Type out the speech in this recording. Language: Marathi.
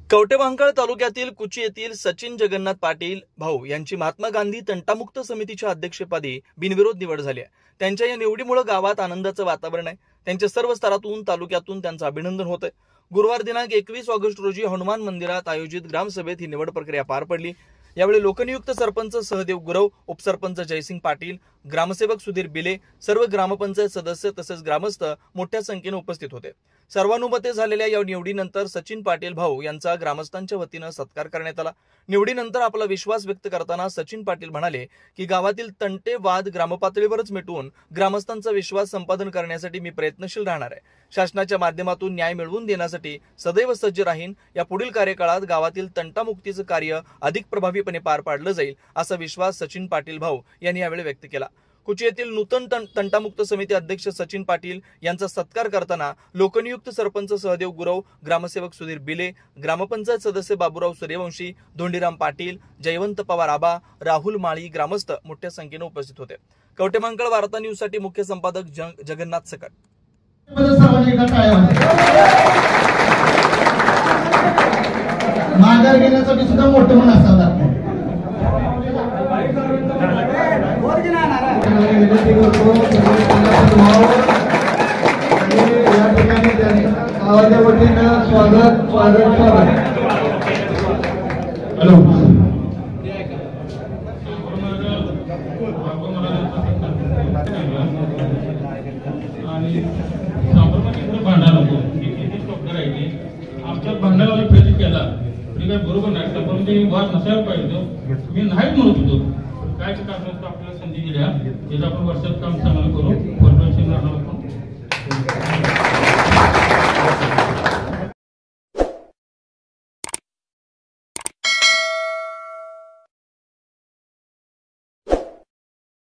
कवठेमहांकाळ तालुक्यातील कुची येथील सचिन जगन्नाथ पाटील भाऊ यांची महात्मा गांधी तंटामुक्त समितीच्या अध्यक्षपदी बिनविरोध निवड झाली आहे। त्यांच्या या निवडीमुळे गावात आनंदाचं वातावरण आहे। त्यांच्या सर्व स्तरातून तालुक्यातून त्यांचं अभिनंदन होत आहे। गुरुवार दिनांक 21 ऑगस्ट रोजी हनुमान मंदिरात आयोजित ग्रामसभेत ही निवड प्रक्रिया पार पडली। यावेळी लोकनियुक्त सरपंच सहदेव गुरव, उपसरपंच जयसिंग पाटील, ग्रामसेवक सुधीर बिले, सर्व ग्रामपंचायत सदस्य तसेच ग्रामस्थ मोठ्या संख्येने उपस्थित होते। सर्वानुमते झालेल्या या निवडीनंतर सचिन पाटील भाऊ यांचा ग्रामस्थांच्या वतीने सत्कार करण्यात आला। निवडीनंतर आपला विश्वास व्यक्त करताना सचिन पाटील म्हणाले की गावातील तंटे वाद ग्रामपातळीवरच मिटवून ग्रामस्थांचा विश्वास संपादन करण्यासाठी मी प्रयत्नशील राहणार आहे। शासनाच्या माध्यमातून न्याय मिळवून देण्यासाठी सदैव सज्ज राहीन। या पुढील कार्यकाळात गावातील तंटामुक्तीचे कार्य अधिक प्रभावीपणे पार पाडले जाईल असा विश्वास सचिन पाटील भाऊ यांनी यावेळी व्यक्त केला। कुची येथील नूतन तंटामुक्त समिती अध्यक्ष सचिन पाटील यांचा सत्कार करताना लोकनियुक्त सरपंच सहदेव गुरव, ग्रामसेवक सुधीर बिले, ग्रामपंचायत सदस्य बाबूराव सूर्यवंशी, धोंडीराम पाटील, जयवंत पवार आबा, राहुल माळी ग्रामस्थ मोठ्या संख्येने उपस्थित होते। कवठेमहांकाळ वार्ता न्यूज साठी मुख्य संपादक जगन्नाथ सकट। माघार घेण्यासाठी सुद्धा मोठे मन असतात। आवाजा वतीनं स्वागत स्वागत स्वागत। हॅलो आणि साबरमती भांडा नको किती स्टॉप करायची आमच्या भांडाला प्रयत्न केला तरी काय बरोबर नाही। साबरमती वाद नसायला पाहिजे मी नाहीच म्हणत होतो। काय कारण आपल्याला संधी दिल्या त्याचं आपण वर्षात काम चांगलं करू कॉर्पोरेशन